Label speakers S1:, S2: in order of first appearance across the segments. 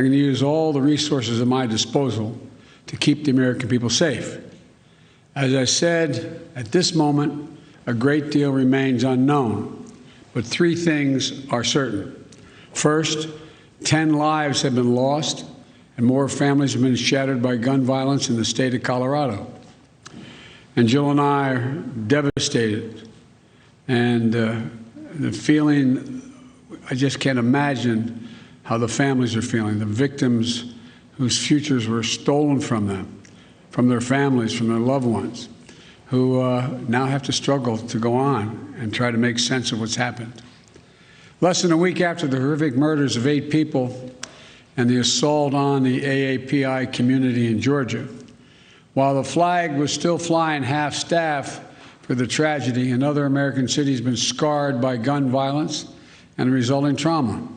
S1: I'm going to use all the resources at my disposal to keep the American people safe. As I said, at this moment, a great deal remains unknown, but three things are certain. First, 10 lives have been lost, and more families have been shattered by gun violence in the state of Colorado. And Jill and I are devastated, and the feeling, I just can't imagine how the families are feeling, the victims whose futures were stolen from them, from their families, from their loved ones, who now have to struggle to go on and try to make sense of what's happened. Less than a week after the horrific murders of 8 people and the assault on the AAPI community in Georgia, while the flag was still flying half-staff for the tragedy, another American city has been scarred by gun violence and the resulting trauma.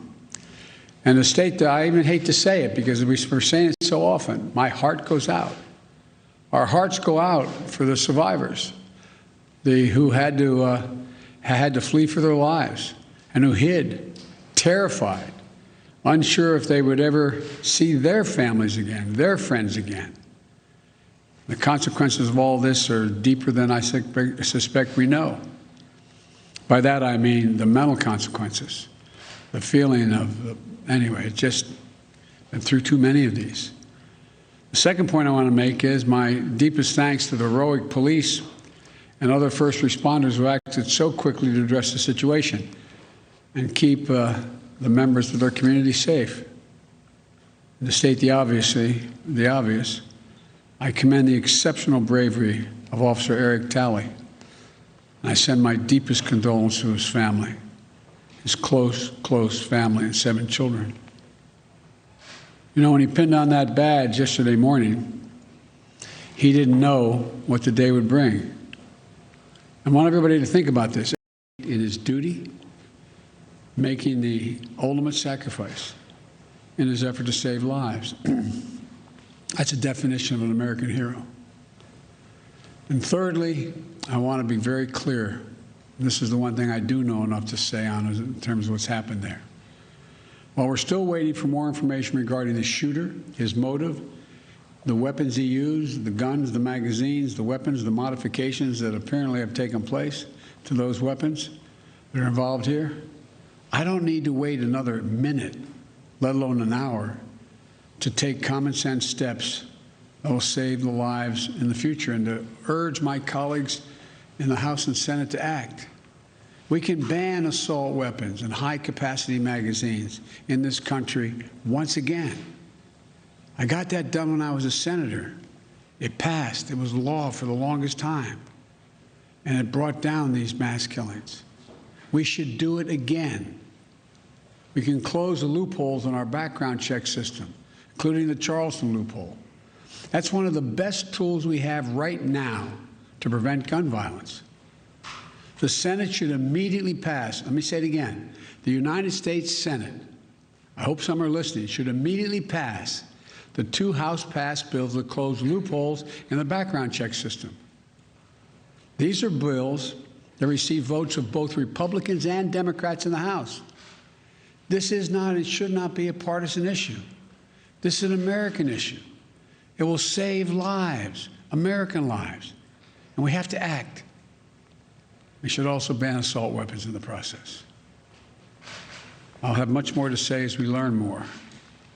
S1: And the state, I even hate to say it because we're saying it so often, my heart goes out. Our hearts go out for the survivors, who had to flee for their lives and who hid, terrified, unsure if they would ever see their families again, their friends again. The consequences of all this are deeper than I suspect we know. By that I mean the mental consequences, the feeling of, anyway, it's just been through too many of these. The second point I want to make is my deepest thanks to the heroic police and other first responders who acted so quickly to address the situation and keep the members of their community safe. To state the obvious, I commend the exceptional bravery of Officer Eric Talley, and I send my deepest condolences to his family, his close family and 7 children. You know, when he pinned on that badge yesterday morning, he didn't know what the day would bring. I want everybody to think about this. In his duty, making the ultimate sacrifice in his effort to save lives. That's a definition of an American hero. And thirdly, I want to be very clear. This is the one thing I do know enough to say on in terms of what's happened there. While we're still waiting for more information regarding the shooter, his motive, the weapons he used, the guns, the magazines, the weapons, the modifications that apparently have taken place to those weapons that are involved here, I don't need to wait another minute, let alone an hour, to take common sense steps that will save the lives in the future and to urge my colleagues in the House and Senate to act. We can ban assault weapons and high-capacity magazines in this country once again. I got that done when I was a senator. It passed. It was law for the longest time. And it brought down these mass killings. We should do it again. We can close the loopholes in our background check system, including the Charleston loophole. That's one of the best tools we have right now to prevent gun violence. The Senate should immediately pass, let me say it again, the United States Senate, I hope some are listening, should immediately pass the 2 House-passed bills that close loopholes in the background check system. These are bills that receive votes of both Republicans and Democrats in the House. This is not, it should not be a partisan issue. This is an American issue. It will save lives, American lives, and we have to act. We should also ban assault weapons in the process. I'll have much more to say as we learn more,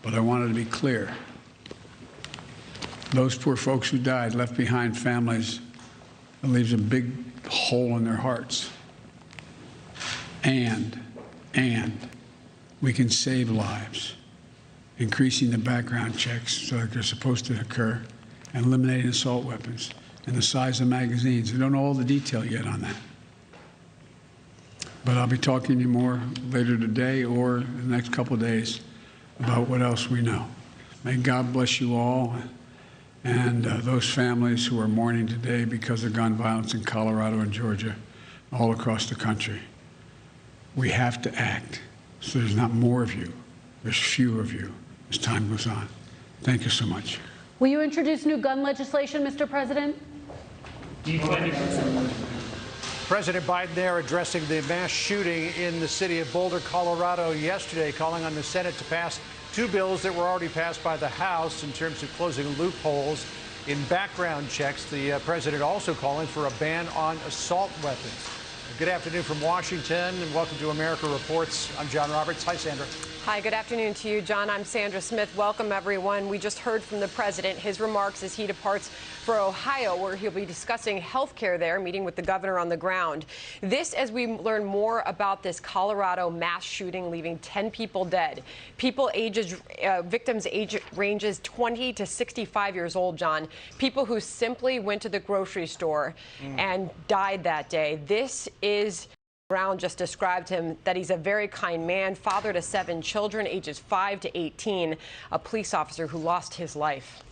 S1: but I wanted to be clear. Those poor folks who died left behind families that leaves a big hole in their hearts. And we can save lives, increasing the background checks so that they're supposed to occur, and eliminating assault weapons and the size of magazines. We don't know all the detail yet on that. But I'll be talking to you more later today or in the next couple of days about what else we know. May God bless you all and those families who are mourning today because of gun violence in Colorado and Georgia, all across the country. We have to act so there's not more of you, there's fewer of you as time goes on. Thank you so much.
S2: Will you introduce new gun legislation, Mr. President?
S3: President Biden there addressing the mass shooting in the city of Boulder, Colorado yesterday, calling on the Senate to pass two bills that were already passed by the House in terms of closing loopholes in background checks. The president also calling for a ban on assault weapons. Good afternoon from Washington, and welcome to America Reports. I'm John Roberts. Hi, Sandra.
S4: Hi, good afternoon to you, John. I'm Sandra Smith. Welcome, everyone. We just heard from the president, his remarks as he departs for Ohio, where he'll be discussing health care there, meeting with the governor on the ground. This as we learn more about this Colorado mass shooting, leaving 10 people dead. Victims' age ranges 20 to 65 years old, John. People who simply went to the grocery store and died that day. This is Brown just described him, that he's a very kind man, father to 7 children, ages 5 to 18, a police officer who lost his life.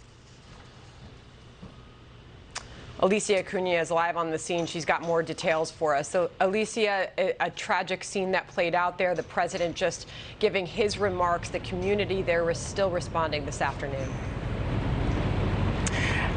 S4: Alicia Acuna is live on the scene. She's got more details for us. So, Alicia, a tragic scene that played out there. The president just giving his remarks. The community there is still responding this afternoon.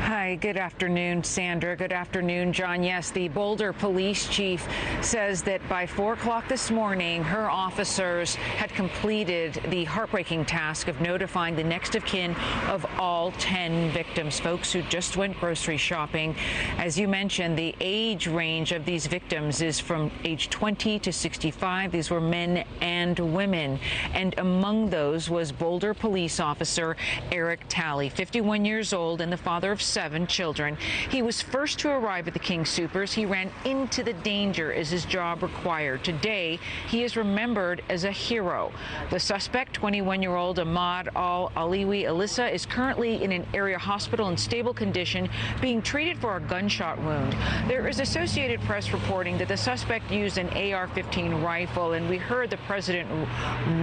S5: Hi, good afternoon, Sandra. Good afternoon, John. Yes, the Boulder police chief says that by 4 o'clock this morning, her officers had completed the heartbreaking task of notifying the next of kin of all 10 victims, folks who just went grocery shopping. As you mentioned, the age range of these victims is from age 20 to 65. These were men and women. And among those was Boulder police officer Eric Talley, 51 years old and the father of 7 children. He was first to arrive at the King Soopers. He ran into the danger as his job required. Today, he is remembered as a hero. The suspect, 21-year-old Ahmad Al-Aliwi Alyssa, is currently in an area hospital in stable condition, being treated for a gunshot wound. There is Associated Press reporting that the suspect used an AR-15 rifle, and we heard the president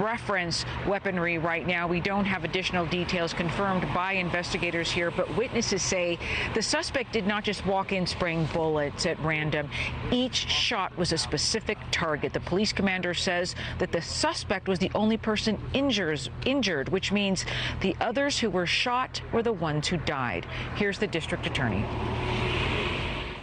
S5: reference weaponry right now. We don't have additional details confirmed by investigators here, but witnesses say the suspect did not just walk in spraying bullets at random. Each shot was a specific target. The police commander says that the suspect was the only person injured, which means the others who were shot were the ones who died. Here's the district attorney.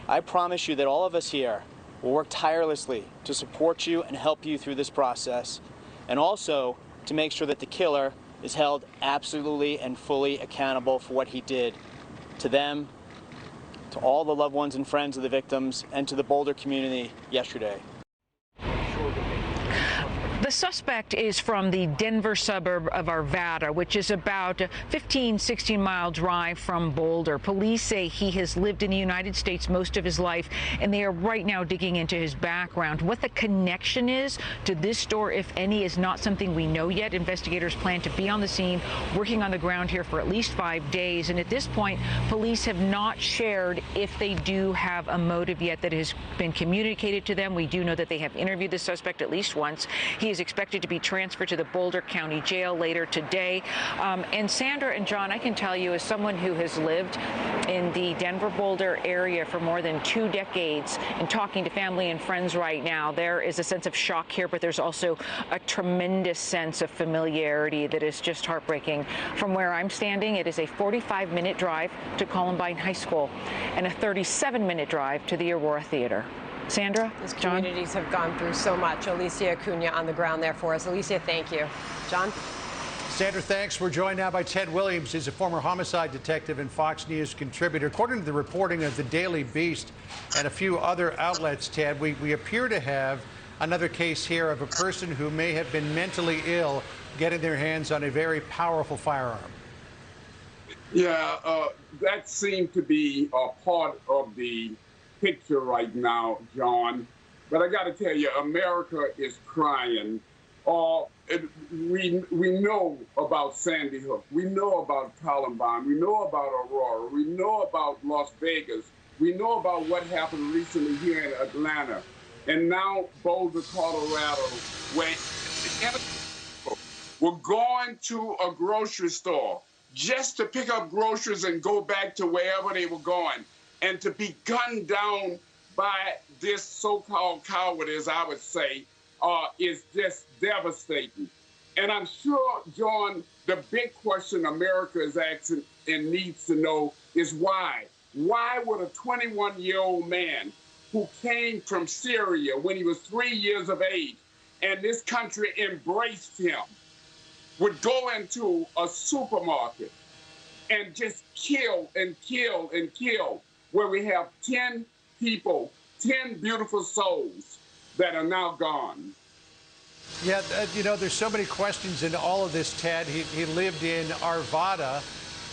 S6: I promise you that all of us here will work tirelessly to support you and help you through this process, and also to make sure that the killer is held absolutely and fully accountable for what he did to them, to all the loved ones and friends of the victims, and to the Boulder community yesterday.
S5: The suspect is from the Denver suburb of Arvada, which is about a 16-mile drive from Boulder. Police say he has lived in the United States most of his life, and they are right now digging into his background. What the connection is to this store, if any, is not something we know yet. Investigators plan to be on the scene, working on the ground here for at least 5 days. And at this point, police have not shared if they do have a motive yet that has been communicated to them. We do know that they have interviewed the suspect at least once. He is expected to be transferred to the Boulder County Jail later today. And Sandra and John, I can tell you, as someone who has lived in the Denver-Boulder area for more than 2 decades and talking to family and friends right now, there is a sense of shock here, but there's also a tremendous sense of familiarity that is just heartbreaking. From where I'm standing, it is a 45-minute drive to Columbine High School and a 37-minute drive to the Aurora Theater. Sandra,
S4: These
S5: John?
S4: communities have gone through so much. Alicia Acuna on the ground there for us. Alicia, thank you. John?
S3: Sandra, thanks. We're joined now by Ted Williams. He's a former homicide detective and Fox News contributor. According to the reporting of the Daily Beast and a few other outlets, Ted, we appear to have another case here of a person who may have been mentally ill getting their hands on a very powerful firearm.
S7: Yeah, that seemed to be a part of the picture right now, John. But I got to tell you, America is crying. We know about Sandy Hook. We know about Columbine. We know about Aurora. We know about Las Vegas. We know about what happened recently here in Atlanta. And now Boulder, Colorado, where we're going to a grocery store just to pick up groceries and go back to wherever they were going. And to be gunned down by this so-called coward, as I would say, is just devastating. And I'm sure, John, the big question America is asking and needs to know is why? Why would a 21-year-old man who came from Syria when he was 3 years of age, and this country embraced him, would go into a supermarket and just kill and kill and kill, where we have 10 people, 10 beautiful souls that are now gone.
S3: Yeah, there's so many questions in all of this, Ted. He lived in Arvada,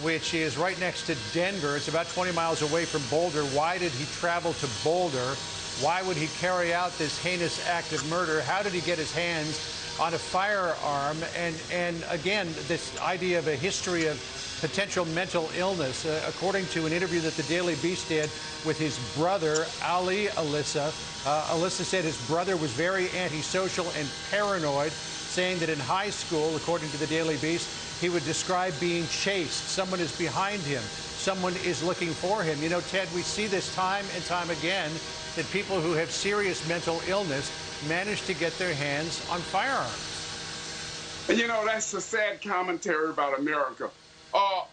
S3: which is right next to Denver. It's about 20 miles away from Boulder. Why did he travel to Boulder? Why would he carry out this heinous act of murder? How did he get his hands on a firearm? And again, this idea of a history of potential mental illness. According to an interview that the Daily Beast did with his brother, Ali Alyssa, Alyssa said his brother was very antisocial and paranoid, saying that in high school, according to the Daily Beast, he would describe being chased. Someone is behind him. Someone is looking for him. You know, Ted, we see this time and time again, that people who have serious mental illness manage to get their hands on firearms.
S7: And you know, that's a sad commentary about America.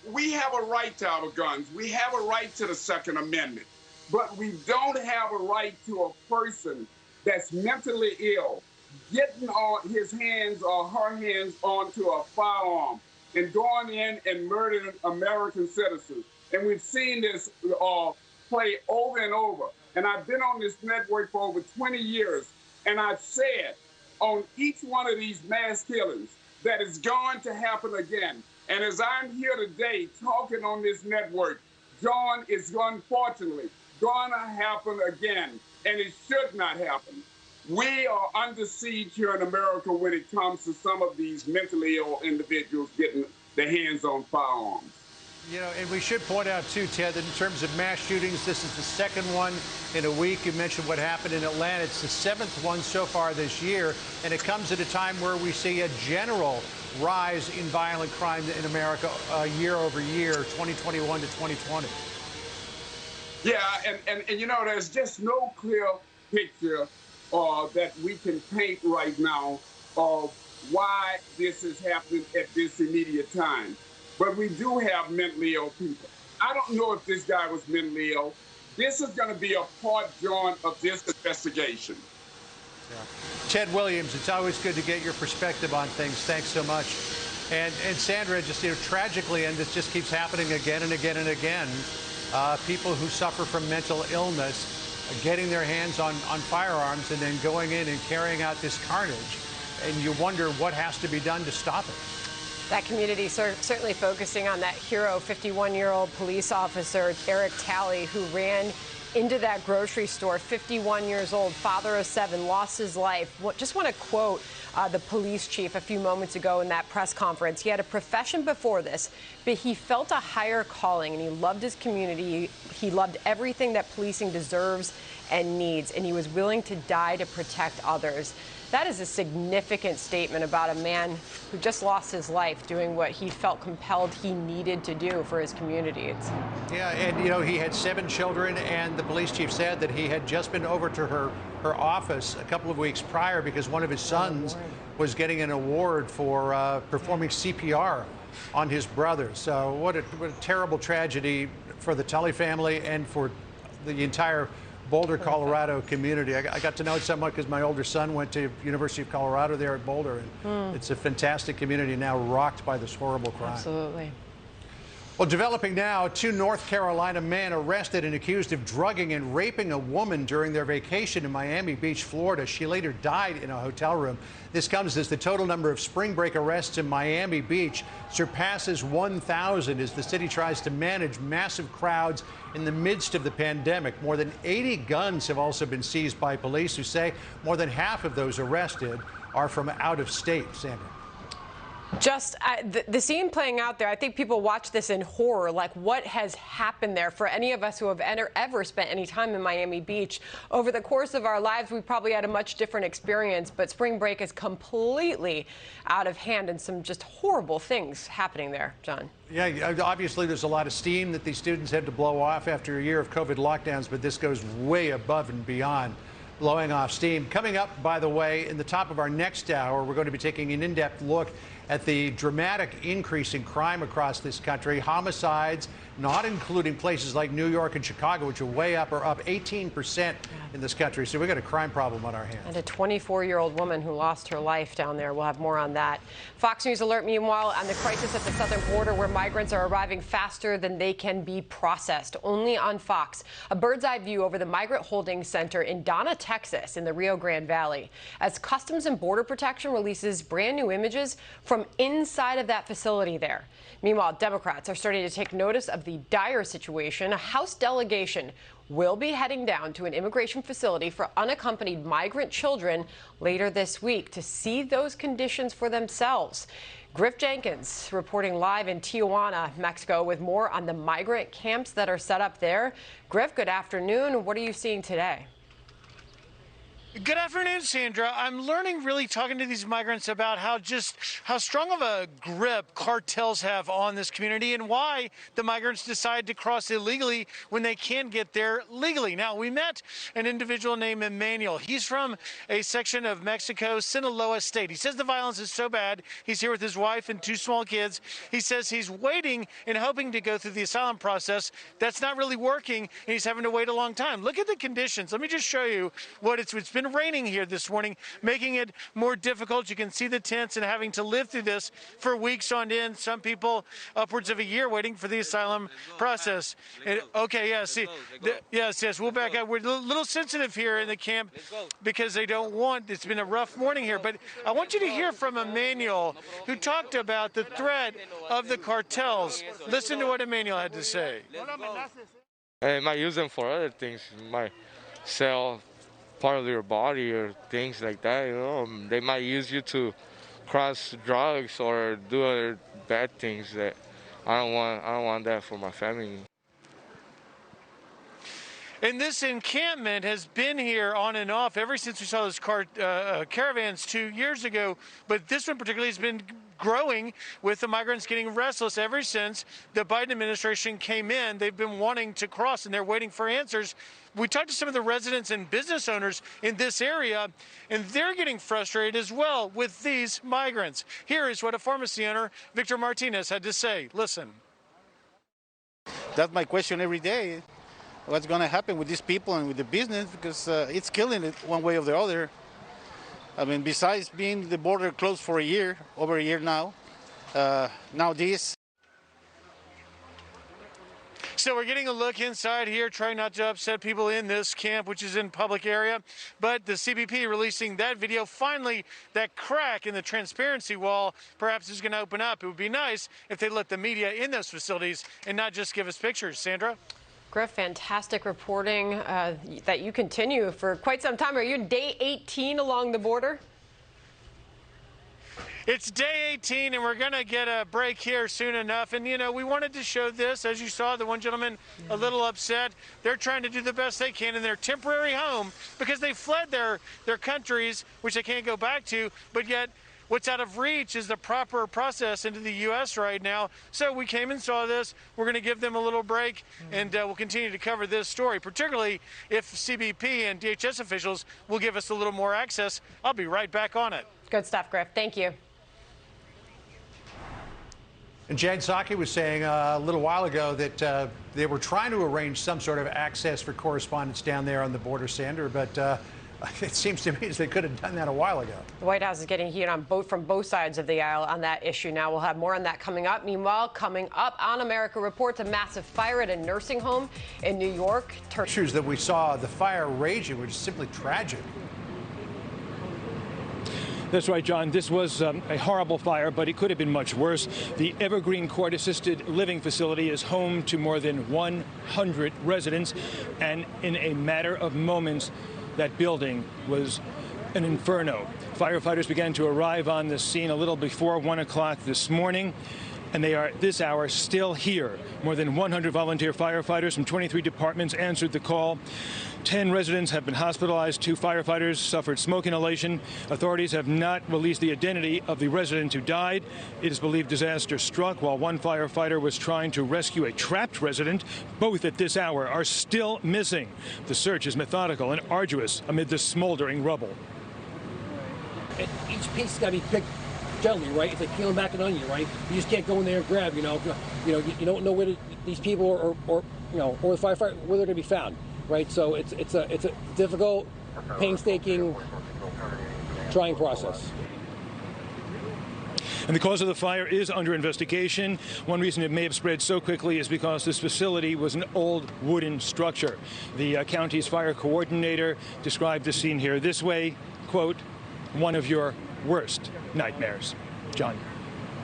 S7: We have a right to our guns. We have a right to the Second Amendment. But we don't have a right to a person that's mentally ill getting on his hands or her hands onto a firearm and going in and murdering American citizens. And we've seen this play over and over. And I've been on this network for over 20 years, and I've said on each one of these mass killings that it's going to happen again. And as I'm here today talking on this network, John, is unfortunately going to happen again, and it should not happen. We are under siege here in America when it comes to some of these mentally ill individuals getting their hands on firearms.
S3: You know, and we should point out, too, Ted, that in terms of mass shootings, this is the second one in a week. You mentioned what happened in Atlanta. It's the seventh one so far this year, and it comes at a time where we see a general rise in violent crime in America year over year, 2021 to 2020.
S7: Yeah, and you know, there's just no clear picture that we can paint right now of why this is happening at this immediate time. But we do have mentally ill people. I don't know if this guy was mentally ill. This is going to be a part, John, of this investigation.
S3: Yeah. Ted Williams, it's always good to get your perspective on things. Thanks so much. And Sandra, just tragically, and this just keeps happening again and again and again, people who suffer from mental illness getting their hands on firearms and then going in and carrying out this carnage. And you wonder what has to be done to stop it.
S4: That community certainly focusing on that hero 51-year-old police officer, Eric Talley, who ran into that grocery store, 51 years old, father of 7, lost his life. Just want to quote the police chief a few moments ago in that press conference. He had a profession before this, but he felt a higher calling, and he loved his community. He loved everything that policing deserves and needs, and he was willing to die to protect others. That is a significant statement about a man who just lost his life doing what he felt compelled he needed to do for his community.
S3: Yeah, and you know, he had 7 children, and the police chief said that he had just been over to her office a couple of weeks prior because one of his sons was getting an award for performing CPR on his brother. So what a terrible tragedy for the Tully family and for the entire Boulder, Colorado community. I got to know it somewhat because my older son went to University of Colorado there at Boulder, and it's a fantastic community now rocked by this horrible crime.
S4: Absolutely.
S3: Well, developing now, 2 North Carolina men arrested and accused of drugging and raping a woman during their vacation in Miami Beach, Florida. She later died in a hotel room. This comes as the total number of spring break arrests in Miami Beach surpasses 1,000 as the city tries to manage massive crowds in the midst of the pandemic. More than 80 guns have also been seized by police, who say more than half of those arrested are from out of state. Sandra.
S4: Just the scene playing out there, I think people watch this in horror, like what has happened there. For any of us who have ever spent any time in Miami Beach, over the course of our lives, we probably had a much different experience, but spring break is completely out of hand and some just horrible things happening there, John.
S3: Yeah, obviously there's a lot of steam that these students had to blow off after a year of COVID lockdowns, but this goes way above and beyond blowing off steam. Coming up, by the way, in the top of our next hour, we're going to be taking an in-depth look at the dramatic increase in crime across this country. Homicides, not including places like New York and Chicago, which are way up, are up 18% in this country. So we've got a crime problem on our hands.
S4: And a 24-year-old woman who lost her life down there. We'll have more on that. Fox News Alert, meanwhile, on the crisis at the southern border where migrants are arriving faster than they can be processed. Only on Fox. A bird's eye view over the migrant holding center in Donna, Texas, in the Rio Grande Valley, as Customs and Border Protection releases brand new images from inside of that facility there. Meanwhile, Democrats are starting to take notice of the dire situation. A House delegation will be heading down to an immigration facility for unaccompanied migrant children later this week to see those conditions for themselves. Griff Jenkins reporting live in Tijuana, Mexico, with more on the migrant camps that are set up there. Griff, good afternoon. What are you seeing today?
S8: Good afternoon, Sandra. I'm learning, really talking to these migrants, about how strong of a grip cartels have on this community and why the migrants decide to cross illegally when they can get there legally. Now, we met an individual named Emmanuel. He's from a section of Mexico, Sinaloa State. He says the violence is so bad. He's here with his wife and 2 small kids. He says he's waiting and hoping to go through the asylum process. That's not really working, and he's having to wait a long time. Look at the conditions. Let me just show you what it's been raining here this morning, making it more difficult. You can see the tents and having to live through this for weeks on end. Some people upwards of a year waiting for the asylum process. Okay, yeah, see, yes, we'll back up. We're a little sensitive here in the camp because they don't want, it's been a rough morning here, but I want you to hear from Emmanuel, who talked about the threat of the cartels. Listen to what Emmanuel had to say.
S9: They might use them for other things. Might sell part of your body or things like that, you know. They might use you to cross drugs or do other bad things that I don't want that for my family.
S8: And this encampment has been here on and off ever since we saw those caravans 2 years ago. But this one particularly has been growing with the migrants getting restless ever since the Biden administration came in. They've been wanting to cross and they're waiting for answers. We talked to some of the residents and business owners in this area, and they're getting frustrated as well with these migrants. Here is what a pharmacy owner, Victor Martinez, had to say. Listen.
S10: That's my question every day. What's going to happen with these people and with the business, because it's killing it one way or the other. I mean, besides being the border closed for a year, over a year now, now this.
S8: So we're getting a look inside here, trying not to upset people in this camp, which is in public area. But the CBP releasing that video, finally, that crack in the transparency wall perhaps is going to open up. It would be nice if they let the media in those facilities and not just give us pictures. Sandra?
S4: Griff, fantastic reporting that you continue for quite some time. Are you day 18 along the border?
S8: It's day 18, and we're going to get a break here soon enough. And, you know, we wanted to show this. As you saw, the one gentleman a little upset. They're trying to do the best they can in their temporary home because they fled their countries, which they can't go back to, but yet what's out of reach is the proper process into the U.S. right now. So we came and saw this. We're going to give them a little break, and we'll continue to cover this story, particularly if CBP and DHS officials will give us a little more access. I'll be right back on it.
S4: Good stuff, Griff. Thank you.
S3: And Jen Psaki was saying a little while ago that they were trying to arrange some sort of access for correspondents down there on the border, Sandra, but it seems to me as they could have done that a while ago.
S4: The White House is getting heat from both sides of the aisle on that issue now. We'll have more on that coming up. Meanwhile, coming up on America reports a massive fire at a nursing home in New York.
S3: Pictures that we saw, the fire raging, which is simply tragic.
S11: That's right, John. This was a horrible fire, but it could have been much worse. The Evergreen Court Assisted Living Facility is home to more than 100 residents, and in a matter of moments, that building was an inferno. Firefighters began to arrive on the scene a little before 1 o'clock this morning, and they are, this hour, still here. More than 100 volunteer firefighters from 23 departments answered the call. 10 residents have been hospitalized. 2 firefighters suffered smoke inhalation. Authorities have not released the identity of the resident who died. It is believed disaster struck while one firefighter was trying to rescue a trapped resident. Both at this hour are still missing. The search is methodical and arduous amid the smoldering rubble.
S12: And each piece is going to be picked gently, right? It's like peeling back an onion, right? You just can't go in there and grab, you don't know where these people or the firefighter, where they're going to be found, right? So it's a difficult, painstaking, trying process.
S11: And the cause of the fire is under investigation. One reason it may have spread so quickly is because this facility was an old wooden structure. The county's fire coordinator described the scene here this way, quote, one of your worst nightmares. John.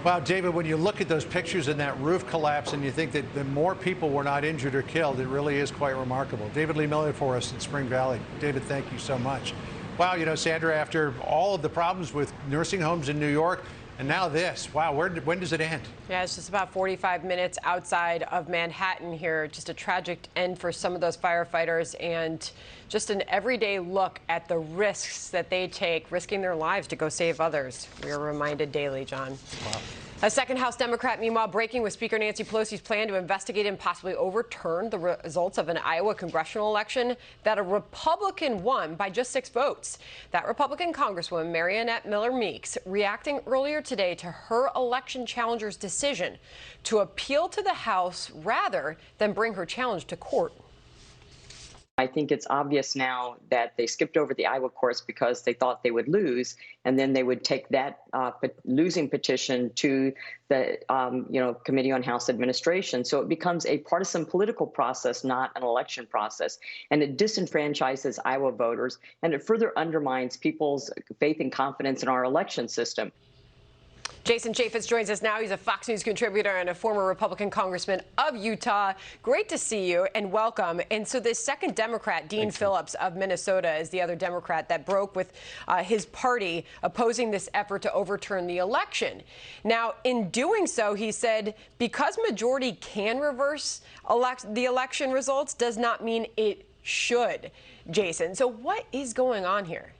S3: Wow, David, when you look at those pictures and that roof collapse and you think that more people were not injured or killed, it really is quite remarkable. David Lee Miller for us in Spring Valley. David, thank you so much. Wow, Sandra, after all of the problems with nursing homes in New York, and now this. Wow, when does it end?
S4: Yeah, it's just about 45 minutes outside of Manhattan here. Just a tragic end for some of those firefighters and just an everyday look at the risks that they take, risking their lives to go save others. We are reminded daily, John.
S3: Wow.
S4: A second House Democrat, meanwhile, breaking with Speaker Nancy Pelosi's plan to investigate and possibly overturn the results of an Iowa congressional election that a Republican won by just 6 votes. That Republican Congresswoman, Mariannette Miller Meeks, reacting earlier today to her election challenger's decision to appeal to the House rather than bring her challenge to court.
S13: I think it's obvious now that they skipped over the Iowa courts because they thought they would lose, and then they would take that losing petition to the Committee on House Administration. So it becomes a partisan political process, not an election process, and it disenfranchises Iowa voters, and it further undermines people's faith and confidence in our election system.
S4: Jason Chaffetz joins us now. He's a Fox News contributor and a former Republican congressman of Utah. Great to see you and welcome. And so this second Democrat, Dean Phillips of Minnesota, is the other Democrat that broke with his party opposing this effort to overturn the election. Now, in doing so, he said, because majority can reverse the election results does not mean it should. Jason, so what is going on here?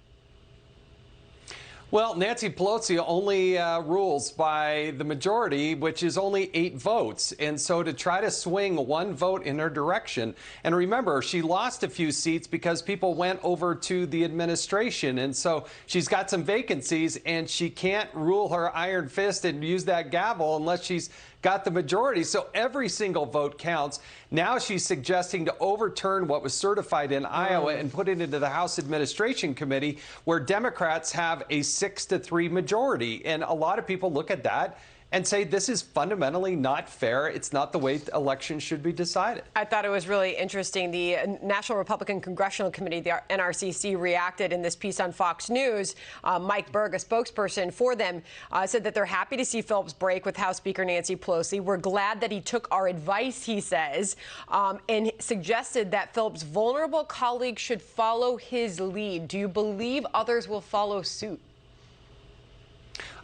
S14: Well, Nancy Pelosi only rules by the majority, which is only 8 votes. And so to try to swing 1 vote in her direction, and remember, she lost a few seats because people went over to the administration. And so she's got some vacancies, and she can't rule her iron fist and use that gavel unless she's got the majority. So every single vote counts. Now she's suggesting to overturn what was certified in Iowa and put it into the House Administration Committee, where Democrats have a 6-3 majority. And a lot of people look at that and say this is fundamentally not fair. It's not the way elections should be decided.
S4: I thought it was really interesting. The National Republican Congressional Committee, the NRCC, reacted in this piece on Fox News. Mike Berg, a spokesperson for them, said that they're happy to see Phillips break with House Speaker Nancy Pelosi. We're glad that he took our advice, he says, and suggested that Phillips' vulnerable colleagues should follow his lead. Do you believe others will follow suit?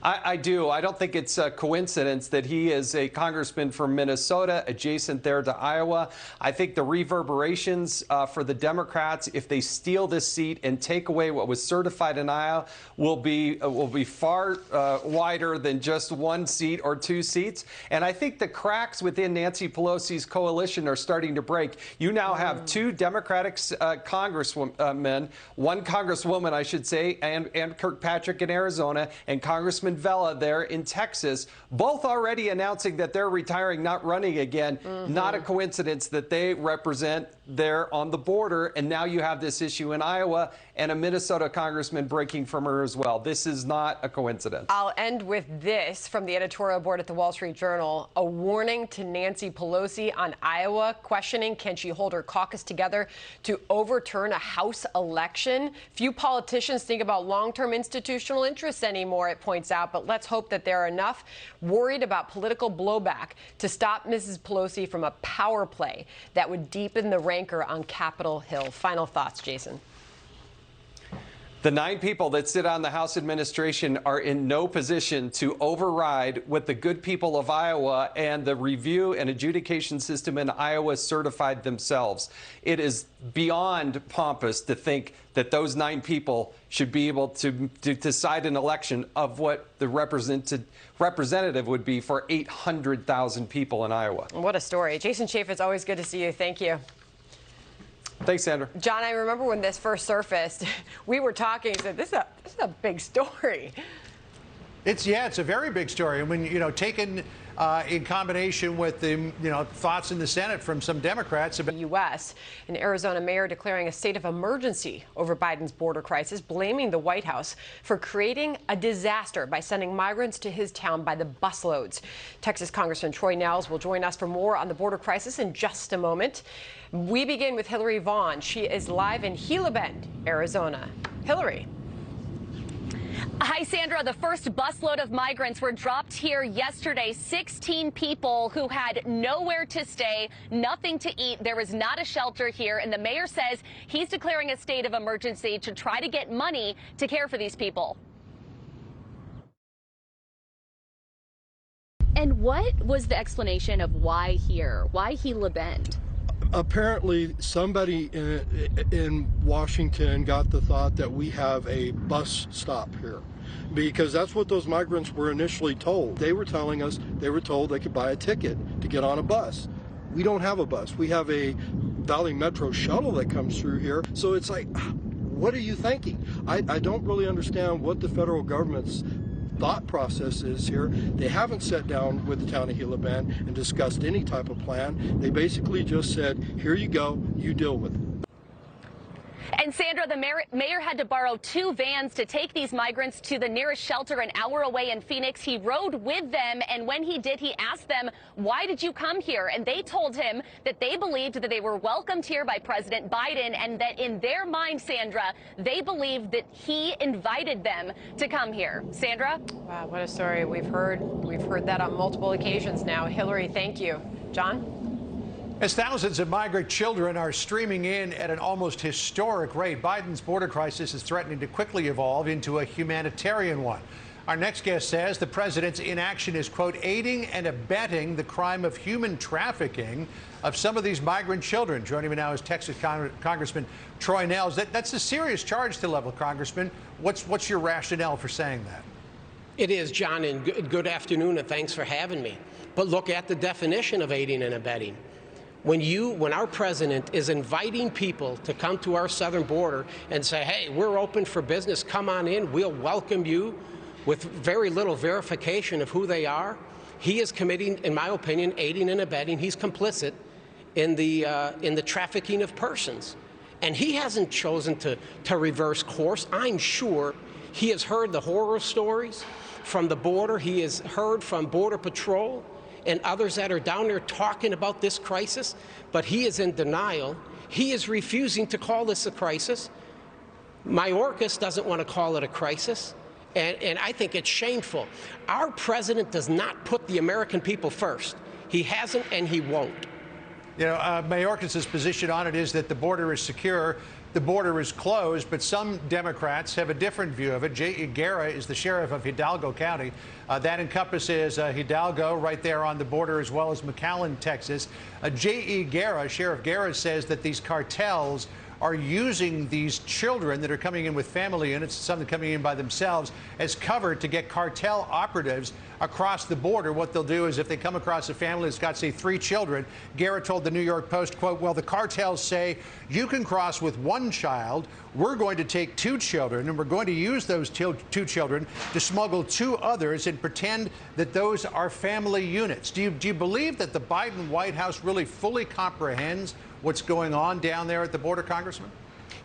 S14: I do. I don't think it's a coincidence that he is a congressman from Minnesota, adjacent there to Iowa. I think the reverberations for the Democrats, if they steal this seat and take away what was certified in Iowa, will be far wider than just 1 seat or 2 seats. And I think the cracks within Nancy Pelosi's coalition are starting to break. You now have 2 Democratic congressmen, 1 congresswoman, I should say, and Kirkpatrick in Arizona, and Congressman Vela there in Texas, both already announcing that they're retiring, not running again. Not a coincidence that they represent there on the border. And now you have this issue in Iowa and a Minnesota congressman breaking from her as well. This is not a coincidence.
S4: I'll end with this from the editorial board at the Wall Street Journal. A warning to Nancy Pelosi on Iowa, questioning can she hold her caucus together to overturn a House election. Few politicians think about long-term institutional interests anymore, it points out, but let's hope that there are enough worried about political blowback to stop Mrs. Pelosi from a power play that would deepen the rancor on Capitol Hill. Final thoughts, Jason.
S14: The 9 people that sit on the House administration are in no position to override what the good people of Iowa and the review and adjudication system in Iowa certified themselves. It is beyond pompous to think that those 9 people should be able to decide an election of what the representative would be for 800,000 people in Iowa.
S4: What a story. Jason Chaffetz, always good to see you. Thank you.
S14: Thanks, Sandra.
S4: John, I remember when this first surfaced, we were talking, said, this is a big story.
S3: It's a very big story. And when, taken in combination with the, thoughts in the Senate from some Democrats about
S4: the U.S. An Arizona mayor declaring a state of emergency over Biden's border crisis, blaming the White House for creating a disaster by sending migrants to his town by the busloads. Texas Congressman Troy Nehls will join us for more on the border crisis in just a moment. We begin with Hillary Vaughn. She is live in Gila Bend, Arizona. Hillary.
S15: Hi, Sandra. The first busload of migrants were dropped here yesterday. 16 people who had nowhere to stay, nothing to eat. There was not a shelter here. And the mayor says he's declaring a state of emergency to try to get money to care for these people. And what was the explanation of why here? Why Gila Bend?
S16: Apparently, somebody in Washington got the thought that we have a bus stop here, because that's what those migrants were initially told. They were telling us they were told they could buy a ticket to get on a bus. We don't have a bus. We have a Valley Metro shuttle that comes through here. So it's like, what are you thinking? I don't really understand what the federal government's thought process is here. They haven't sat down with the town of Gila Bend and discussed any type of plan. They basically just said, here you go, you deal with it.
S15: And Sandra, the mayor had to borrow 2 vans to take these migrants to the nearest shelter an hour away in Phoenix. He rode with them, and when he did, he asked them, why did you come here? And they told him that they believed that they were welcomed here by President Biden, and that in their mind, Sandra, they believed that he invited them to come here. Sandra?
S4: Wow, what a story. We've heard that on multiple occasions now. Hillary, thank you. John?
S3: As thousands of migrant children are streaming in at an almost historic rate, Biden's border crisis is threatening to quickly evolve into a humanitarian one. Our next guest says the president's inaction is, quote, aiding and abetting the crime of human trafficking of some of these migrant children. Joining me now is Texas Congressman Troy Nehls. That's a serious charge to level, Congressman. What's your rationale for saying that?
S17: It is, John, and good afternoon, and thanks for having me. But look at the definition of aiding and abetting. When our president is inviting people to come to our southern border and say, hey, we're open for business, come on in, we'll welcome you, with very little verification of who they are, he is committing, in my opinion, aiding and abetting. He's complicit in the trafficking of persons. And he hasn't chosen to reverse course. I'm sure he has heard the horror stories from the border. He has heard from Border Patrol and others that are down there talking about this crisis, but he is in denial. He is refusing to call this a crisis. Mayorkas doesn't want to call it a crisis, and I think it's shameful. Our president does not put the American people first. He hasn't, and he won't.
S3: You know, Mayorkas' position on it is that the border is secure, the border is closed, but some Democrats have a different view of it. J.E. Guerra is the sheriff of Hidalgo County. That encompasses Hidalgo right there on the border, as well as McAllen, Texas. J.E. Guerra, Sheriff Guerra, says that these cartels are using these children that are coming in with family units, some coming in by themselves, as cover to get cartel operatives across the border. What they'll do is if they come across a family that's got, say, 3 children, Garrett told the New York Post, quote, well, the cartels say you can cross with 1 child. We're going to take 2 children, and we're going to use those 2 children to smuggle 2 others and pretend that those are family units. Do you believe that the Biden White House really fully comprehends what's going on down there at the border, Congressman?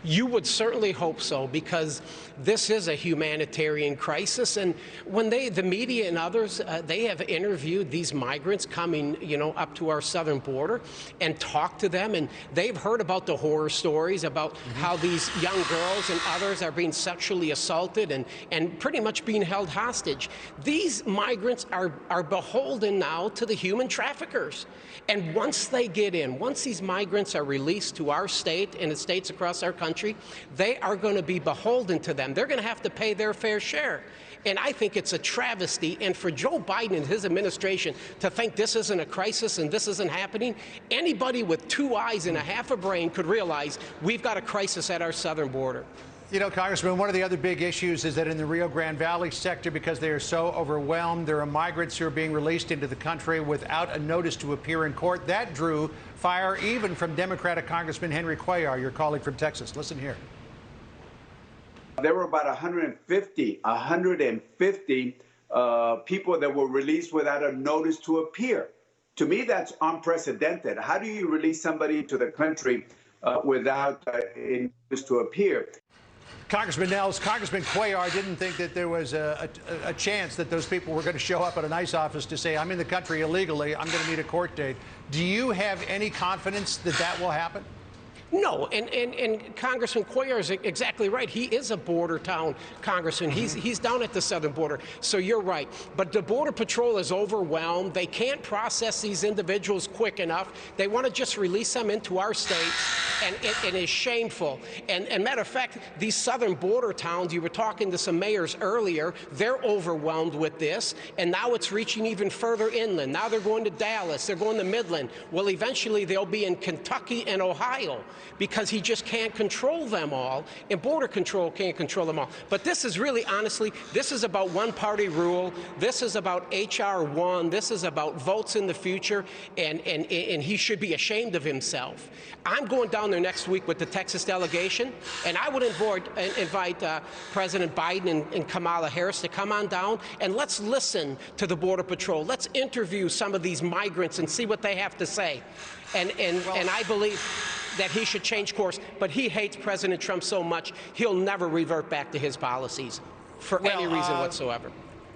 S17: You would certainly hope so, because this is a humanitarian crisis. And when the media and others, they have interviewed these migrants coming, up to our southern border and talked to them. And they've heard about the horror stories about how these young girls and others are being sexually assaulted and pretty much being held hostage. These migrants are beholden now to the human traffickers. And once they get in, once these migrants are released to our state and the states across our country, they are going to be beholden to them. They're going to have to pay their fair share. And I think it's a travesty. And for Joe Biden and his administration to think this isn't a crisis and this isn't happening, anybody with 2 eyes and a half a brain could realize we've got a crisis at our southern border.
S3: You know, Congressman, one of the other big issues is that in the Rio Grande Valley sector, because they are so overwhelmed, there are migrants who are being released into the country without a notice to appear in court. That drew fire even from Democratic Congressman Henry Cuellar, your colleague from Texas. Listen here.
S18: There were about 150 people that were released without a notice to appear. To me, that's unprecedented. How do you release somebody to the country without a notice to appear?
S3: Congressman Nels, Congressman Cuellar didn't think that there was a chance that those people were going to show up at an ICE office to say, I'm in the country illegally, I'm going to need a court date. Do you have any confidence that that will happen?
S17: No, and Congressman Cuellar is exactly right. He is a border town congressman. He's down at the southern border, so you're right. But the Border Patrol is overwhelmed. They can't process these individuals quick enough. They want to just release them into our states, and it is shameful. And matter of fact, these southern border towns, you were talking to some mayors earlier, they're overwhelmed with this, and now it's reaching even further inland. Now they're going to Dallas, they're going to Midland. Well, eventually they'll be in Kentucky and Ohio, because he just can't control them all, and Border Control can't control them all. But this is really, honestly, this is about one-party rule. This is about H.R. 1. This is about votes in the future, and he should be ashamed of himself. I'm going down there next week with the Texas delegation, and I would invite President Biden and Kamala Harris to come on down, and let's listen to the Border Patrol. Let's interview some of these migrants and see what they have to say. And I believe that he should change course, but he hates President Trump so much, he'll never revert back to his policies for any reason whatsoever.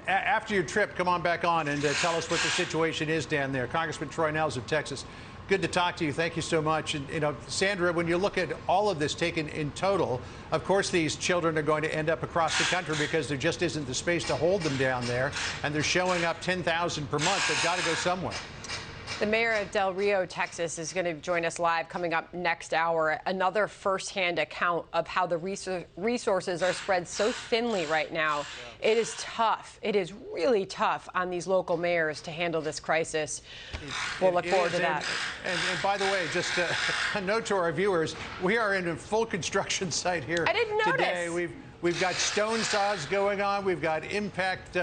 S3: After your trip, come on back on and tell us what the situation is down there. Congressman Troy Nehls of Texas, good to talk to you. Thank you so much. And, you know, Sandra, when you look at all of this taken in total, of course, these children are going to end up across the country because there just isn't the space to hold them down there. And they're showing up 10,000 per month. They've got to go somewhere.
S4: The mayor of Del Rio, Texas, is going to join us live coming up next hour. Another firsthand account of how the resources are spread so thinly right now. It is tough. It is really tough on these local mayors to handle this crisis. We'll look forward to that.
S3: And by the way, just a note to our viewers, we are in a full construction site here
S4: I didn't notice.
S3: today. We've got stone saws going on. We've got impact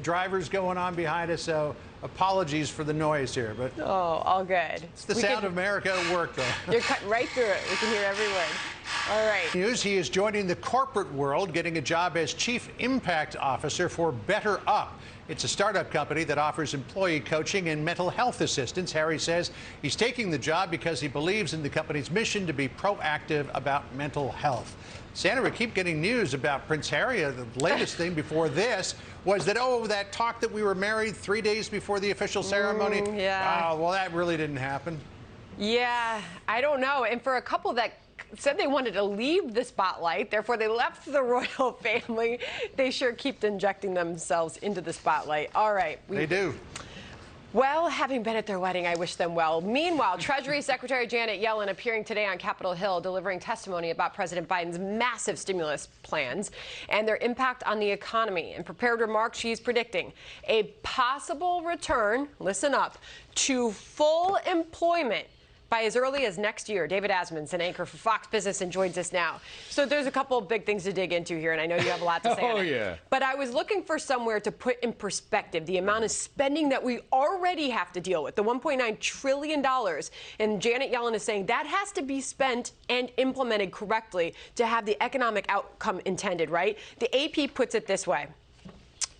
S3: drivers going on behind us. So apologies for the noise here. But
S4: oh, all good.
S3: It's the sound of America at work, though.
S4: You're cutting right through it. We can hear every word. All right.
S3: News, he is joining the corporate world, getting a job as Chief Impact Officer for Better Up. It's a startup company that offers employee coaching and mental health assistance. Harry says he's taking the job because he believes in the company's mission to be proactive about mental health. Sandra, we keep getting news about Prince Harry. The latest thing before this was that, that talk that we were married 3 days before the official ceremony.
S4: Yeah.
S3: Well, that really didn't happen.
S4: Yeah, I don't know. And for a couple that said they wanted to leave the spotlight, therefore they left the royal family, they sure keep injecting themselves into the spotlight. All right.
S3: They do.
S4: Well, having been at their wedding, I wish them well. Meanwhile, Treasury Secretary Janet Yellen appearing today on Capitol Hill, delivering testimony about President Biden's massive stimulus plans and their impact on the economy. In prepared remarks, she's predicting a possible return, listen up, to full employment by as early as next year. David Asman's an anchor for Fox Business and joins us now. So there's a couple of big things to dig into here, and I know you have a lot to say on it.
S19: Yeah.
S4: But I was looking for somewhere to put in perspective the amount of spending that we already have to deal with, the $1.9 trillion. And Janet Yellen is saying that has to be spent and implemented correctly to have the economic outcome intended, right? The AP puts it this way.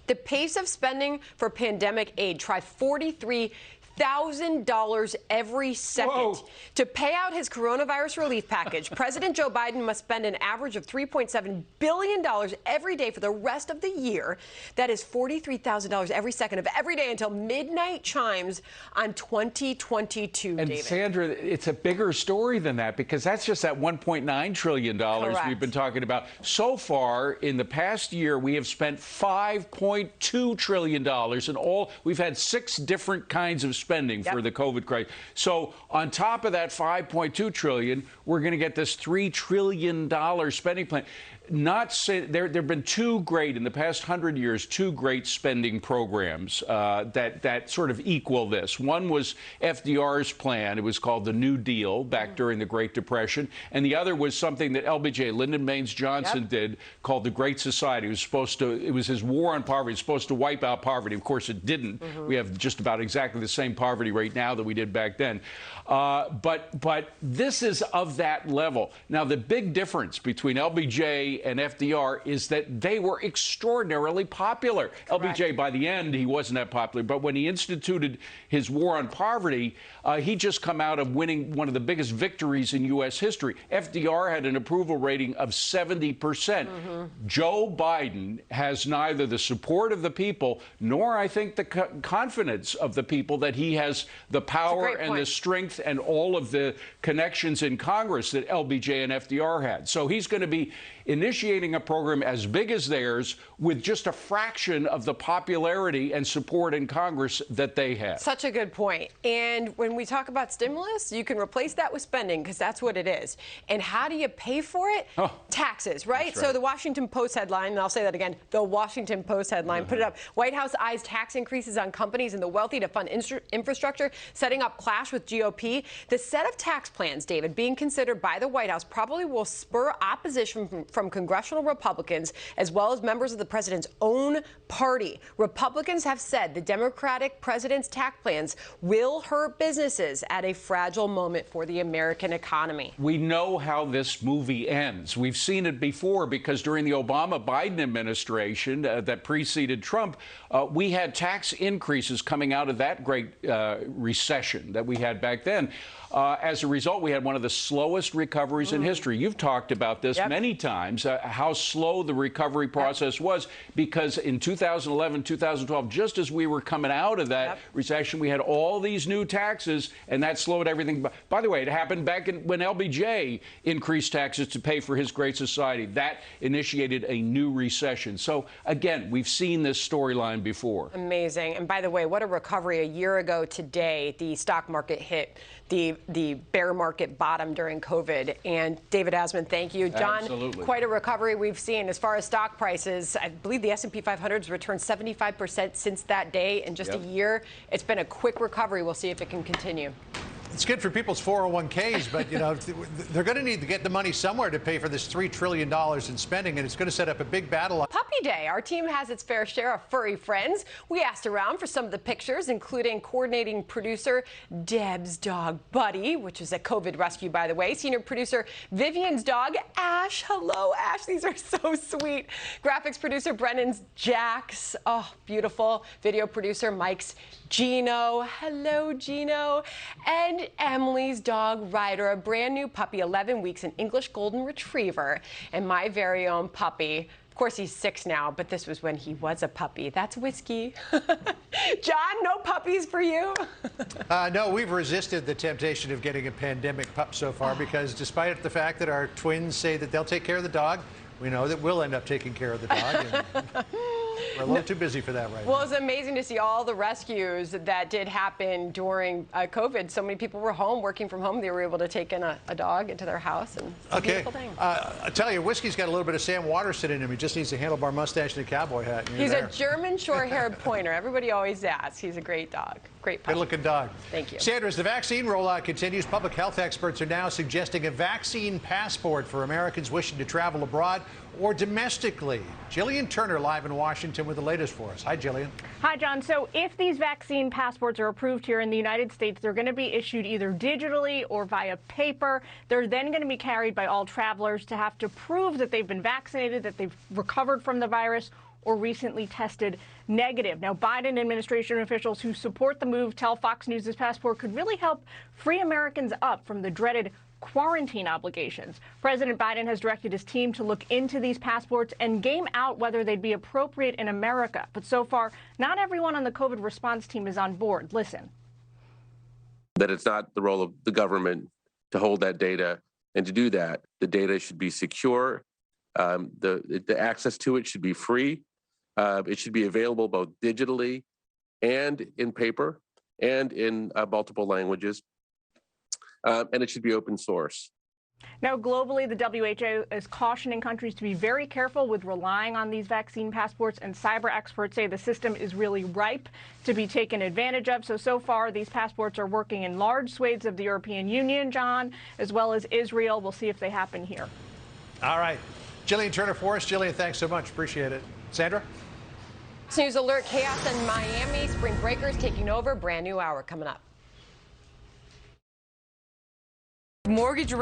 S4: The pace of spending for pandemic aid, try $43,000 every second.
S19: Whoa.
S4: To pay out his coronavirus relief package, President Joe Biden must spend an average of $3.7 billion every day for the rest of the year. That is $43,000 every second of every day until midnight chimes on 2022,
S19: And
S4: David.
S19: Sandra, it's a bigger story than that, because that's just that $1.9 trillion
S4: Correct.
S19: we've been talking about. So far, in the past year, we have spent $5.2 trillion in all. We've had 6 different kinds of spending for the COVID crisis. So on top of that $5.2 trillion, we're going to get this $3 trillion spending plan. There have been 2 great, in the past 100 years, 2 great spending programs that sort of equal this. One was FDR's plan. It was called the New Deal back during the Great Depression. And the other was something that LBJ, Lyndon Baines Johnson, did called the Great Society. It was his war on poverty. It was supposed to wipe out poverty. Of course, it didn't. We have just about exactly the same poverty rate now that we did back then. But this is of that level. Now, the big difference between LBJ LBJ and FDR is that they were extraordinarily popular.
S4: Correct.
S19: LBJ, by the end, he wasn't that popular, but when he instituted his war on poverty, he just come out of winning one of the biggest victories in U.S. history. FDR had an approval rating of 70%. Joe Biden has neither the support of the people nor, I think, the confidence of the people that he has the power and the strength and all of the connections in Congress that LBJ and FDR had. So he's going to be initiating a program as big as theirs with just a fraction of the popularity and support in Congress that they have.
S4: Such a good point. And when we talk about stimulus, you can replace that with spending because that's what it is. And how do you pay for it? Taxes, right? So the Washington Post headline, and I'll say that again, the Washington Post headline, put it up. White House eyes tax increases on companies and the wealthy to fund infrastructure, setting up clash with GOP. The set of tax plans, David, being considered by the White House probably will spur opposition from congressional Republicans as well as members of the president's own party. Republicans have said the Democratic president's tax plans will hurt businesses at a fragile moment for the American economy.
S19: We know how this movie ends. We've seen it before because during the Obama-Biden administration that preceded Trump, we had tax increases coming out of that great recession that we had back then. As a result, we had one of the slowest recoveries in history. You've talked about this many times, how slow the recovery process was, because in 2011, 2012, just as we were coming out of that recession, we had all these new taxes, and that slowed everything. By the way, it happened back when LBJ increased taxes to pay for his Great Society. That initiated a new recession. So, again, we've seen this storyline before.
S4: Amazing. And by the way, what a recovery. A year ago today, the stock market hit the bear market bottom during COVID. And David Asman, thank you. John,
S19: absolutely.
S4: Quite a recovery we've seen. As far as stock prices, I believe the S&P 500 has returned 75% since that day in just a year. It's been a quick recovery. We'll see if it can continue.
S3: It's good for people's 401ks, but you know they're going to need to get the money somewhere to pay for this $3 trillion in spending, and it's going to set up a big battle.
S4: Puppy Day. Our team has its fair share of furry friends. We asked around for some of the pictures, including coordinating producer Deb's dog Buddy, which is a COVID rescue, by the way. Senior producer Vivian's dog Ash. Hello, Ash. These are so sweet. Graphics producer Brennan's Jax. Oh, beautiful. Video producer Mike's Gino. Hello, Gino. And Emily's dog Ryder, a brand new puppy, 11 weeks, an English Golden Retriever, and my very own puppy. Of course, he's 6 now, but this was when he was a puppy. That's Whiskey. John, no puppies for you?
S3: No, we've resisted the temptation of getting a pandemic pup so far because despite the fact that our twins say that they'll take care of the dog, we know that we'll end up taking care of the dog. And we're a little too busy for that right now.
S4: Well, it's amazing to see all the rescues that did happen during COVID. So many people were home, working from home. They were able to take in a dog into their house. And it's a beautiful thing.
S3: I tell you, Whiskey's got a little bit of Sam Waterston in him. He just needs a handlebar mustache and a cowboy hat. And
S4: he's a German short-haired pointer. Everybody always asks. He's a great dog. Great puppy.
S3: Good-looking dog.
S4: Thank you.
S3: Sandra, as the vaccine rollout continues, public health experts are now suggesting a vaccine passport for Americans wishing to travel abroad or domestically. Jillian Turner live in Washington with the latest for us. Hi, Jillian.
S20: Hi, John. So if these vaccine passports are approved here in the United States, they're going to be issued either digitally or via paper. They're then going to be carried by all travelers to have to prove that they've been vaccinated, that they've recovered from the virus, or recently tested negative. Now, Biden administration officials who support the move tell Fox News this passport could really help free Americans up from the dreaded quarantine obligations. President Biden has directed his team to look into these passports and game out whether they'd be appropriate in America. But so far, not everyone on the COVID response team is on board. Listen.
S21: That it's not the role of the government to hold that data, and to do that, the data should be secure. The access to it should be free. It should be available both digitally and in paper and in multiple languages. And it should be open source.
S20: Now, globally, the WHO is cautioning countries to be very careful with relying on these vaccine passports, and cyber experts say the system is really ripe to be taken advantage of. So far, these passports are working in large swathes of the European Union, John, as well as Israel. We'll see if they happen here.
S3: All right. Jillian Turner for us. Jillian, thanks so much. Appreciate it. Sandra?
S4: News alert, chaos in Miami. Spring breakers taking over. Brand new hour coming up.
S5: Mortgage rate